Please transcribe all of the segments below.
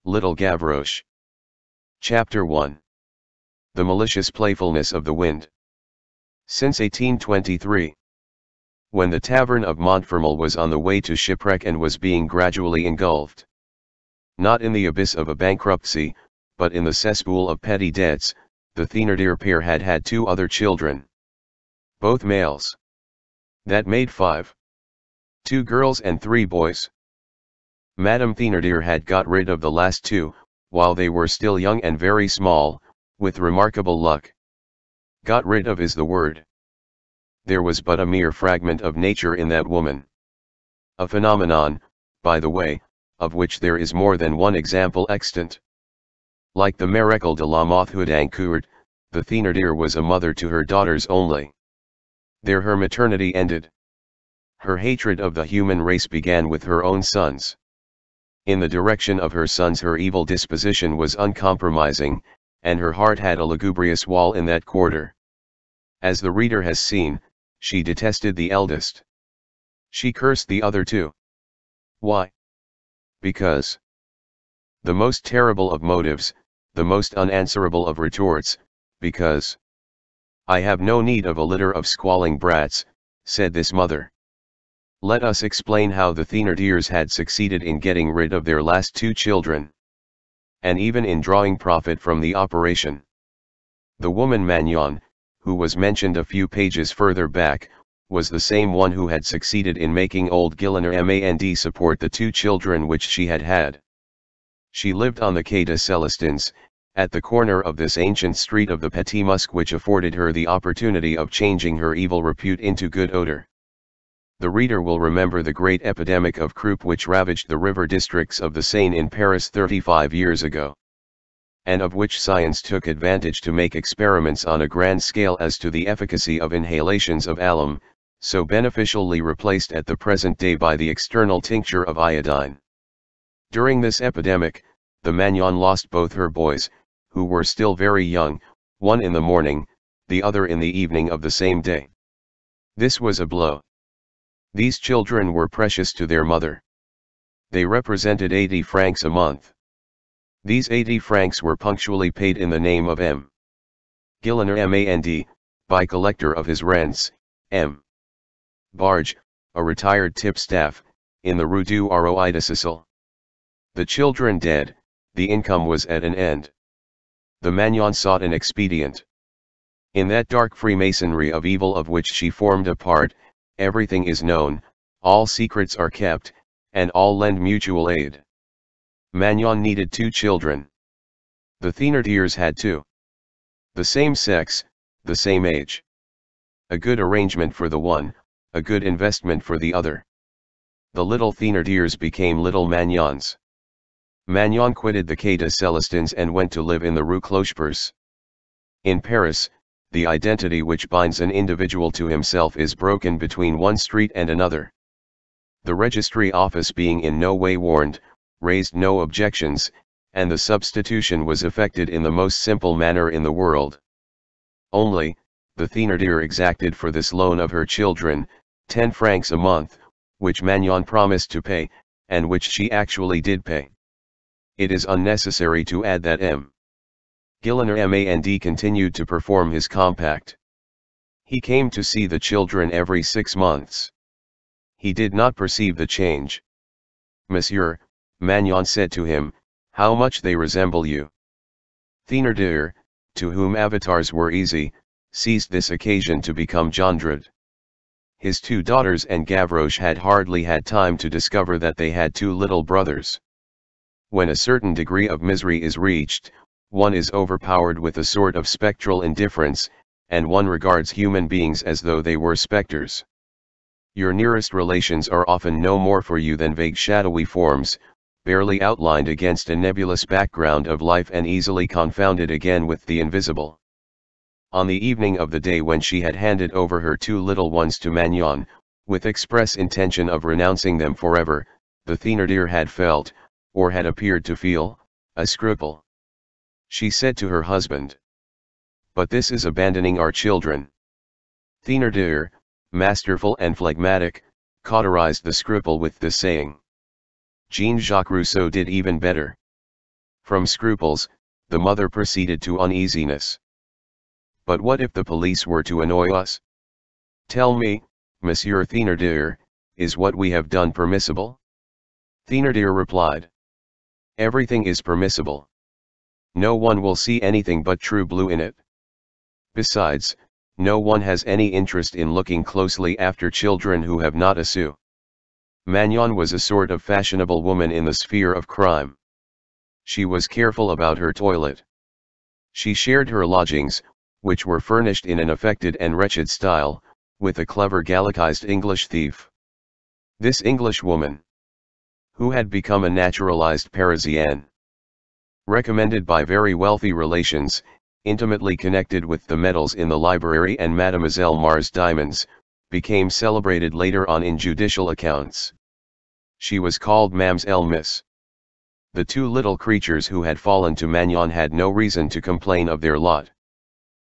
Little Gavroche. Chapter 1. The malicious playfulness of the wind. Since 1823, when the tavern of Montfermeil was on the way to shipwreck and was being gradually engulfed, not in the abyss of a bankruptcy, but in the cesspool of petty debts, the Thénardier pair had had 2 other children. Both males. That made 5. 2 girls and 3 boys. Madame Thénardier had got rid of the last 2, while they were still young and very small, with remarkable luck. Got rid of is the word. There was but a mere fragment of nature in that woman. A phenomenon, by the way, of which there is more than one example extant. Like the miracle de la Mothe Houdancourt, the Thénardier was a mother to her daughters only. There her maternity ended. Her hatred of the human race began with her own sons. In the direction of her sons her evil disposition was uncompromising, and her heart had a lugubrious wall in that quarter. As the reader has seen, she detested the eldest. She cursed the other 2. Why? Because the most terrible of motives, the most unanswerable of retorts, because I have no need of a litter of squalling brats, said this mother. Let us explain how the Thénardiers had succeeded in getting rid of their last 2 children, and even in drawing profit from the operation. The woman Magnon, who was mentioned a few pages further back, was the same one who had succeeded in making old Guillainer-Mand support the 2 children which she had had. She lived on the Quai des Célestins, at the corner of this ancient street of the Petit Musc, which afforded her the opportunity of changing her evil repute into good odor. The reader will remember the great epidemic of croup which ravaged the river districts of the Seine in Paris 35 years ago, and of which science took advantage to make experiments on a grand scale as to the efficacy of inhalations of alum, so beneficially replaced at the present day by the external tincture of iodine. During this epidemic, the Magnon lost both her boys, who were still very young, one in the morning, the other in the evening of the same day. This was a blow. These children were precious to their mother. They represented 80 francs a month. These 80 francs were punctually paid in the name of M. Guillainer-Mand, by collector of his rents, M. Barge, a retired tipstaff, in the Rue du Roi de Sicile. The children dead, the income was at an end. The Magnon sought an expedient. In that dark Freemasonry of evil of which she formed a part, everything is known, all secrets are kept, and all lend mutual aid. Magnon needed 2 children. The Thénardiers had 2. The same sex, the same age. A good arrangement for the one, a good investment for the other. The little Thénardiers became little Magnons. Magnon quitted the Quai des Célestins and went to live in the Rue Clocheperce. In Paris, the identity which binds an individual to himself is broken between one street and another. The registry office, being in no way warned, raised no objections, and the substitution was effected in the most simple manner in the world. Only, the Thénardier exacted for this loan of her children, 10 francs a month, which Magnon promised to pay, and which she actually did pay. It is unnecessary to add that M. Guillainer-Mand continued to perform his compact. He came to see the children every 6 months. He did not perceive the change. Monsieur, Magnon said to him, how much they resemble you. Thénardier, to whom avatars were easy, seized this occasion to become Jondrette. His 2 daughters and Gavroche had hardly had time to discover that they had 2 little brothers. When a certain degree of misery is reached, one is overpowered with a sort of spectral indifference, and one regards human beings as though they were specters. Your nearest relations are often no more for you than vague shadowy forms, barely outlined against a nebulous background of life and easily confounded again with the invisible. On the evening of the day when she had handed over her 2 little ones to Magnon, with express intention of renouncing them forever, the Thénardier had felt, or had appeared to feel, a scruple. She said to her husband, "But this is abandoning our children." Thénardier, masterful and phlegmatic, cauterized the scruple with this saying. Jean-Jacques Rousseau did even better. From scruples, the mother proceeded to uneasiness. But what if the police were to annoy us? Tell me, Monsieur Thénardier, is what we have done permissible? Thénardier replied. Everything is permissible. No one will see anything but true blue in it. Besides, no one has any interest in looking closely after children who have not a sou. Magnon was a sort of fashionable woman in the sphere of crime. She was careful about her toilet. She shared her lodgings, which were furnished in an affected and wretched style, with a clever gallicized English thief. This English woman, who had become a naturalized Parisienne, recommended by very wealthy relations, intimately connected with the medals in the library and Mademoiselle Mars diamonds, became celebrated later on in judicial accounts. She was called Mamselle Miss. The two little creatures who had fallen to Magnon had no reason to complain of their lot.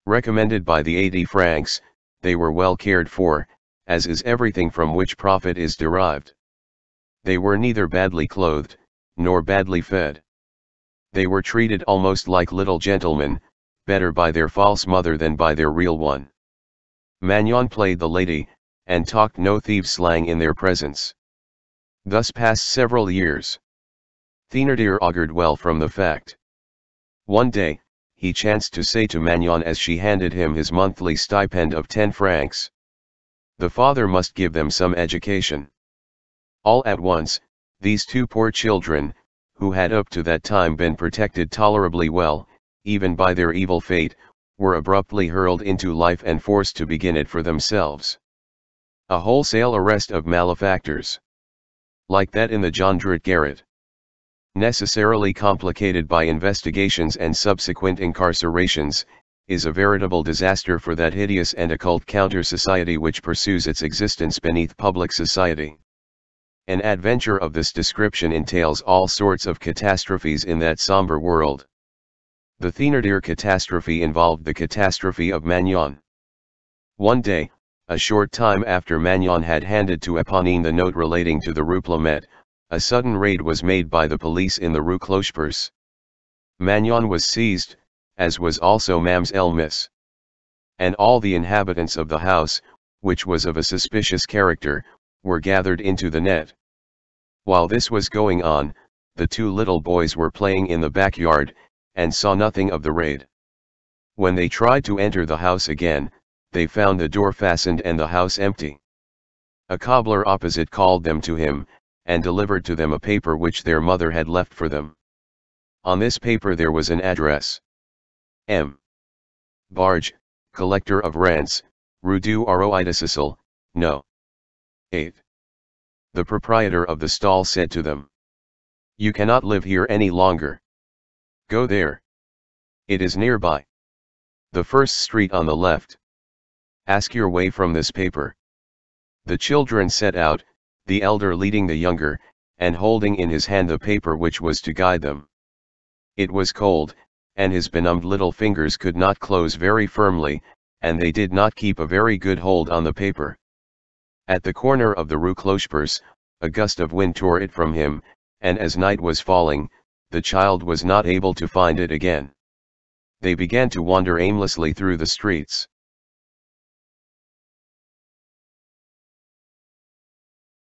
Recommended by the 80 francs, they were well cared for, as is everything from which profit is derived. They were neither badly clothed, nor badly fed. They were treated almost like little gentlemen, better by their false mother than by their real one. Magnon played the lady, and talked no thieves' slang in their presence. Thus passed several years. Thénardier augured well from the fact. One day, he chanced to say to Magnon as she handed him his monthly stipend of 10 francs. The father must give them some education. All at once, these two poor children, who had up to that time been protected tolerably well, even by their evil fate, were abruptly hurled into life and forced to begin it for themselves. A wholesale arrest of malefactors, like that in the Jondrette garret, necessarily complicated by investigations and subsequent incarcerations, is a veritable disaster for that hideous and occult counter-society which pursues its existence beneath public society. An adventure of this description entails all sorts of catastrophes in that somber world. The Thénardier catastrophe involved the catastrophe of Magnon. One day, a short time after Magnon had handed to Éponine the note relating to the Rue PLUMET, a sudden raid was made by the police in the Rue Clocheperce. Magnon was seized, as was also Mamselle Miss. And all the inhabitants of the house, which was of a suspicious character, were gathered into the net. While this was going on, the two little boys were playing in the backyard, and saw nothing of the raid. When they tried to enter the house again, they found the door fastened and the house empty. A cobbler opposite called them to him, and delivered to them a paper which their mother had left for them. On this paper there was an address. M. Barge, collector of rents, Rue du Roi de Sicile, No. 8. The proprietor of the stall said to them, "You cannot live here any longer. Go there. It is nearby. The first street on the left. Ask your way from this paper." The children set out, the elder leading the younger, and holding in his hand the paper which was to guide them. It was cold, and his benumbed little fingers could not close very firmly, and they did not keep a very good hold on the paper. At the corner of the Rue Clocheperce, a gust of wind tore it from him, and as night was falling, the child was not able to find it again. They began to wander aimlessly through the streets.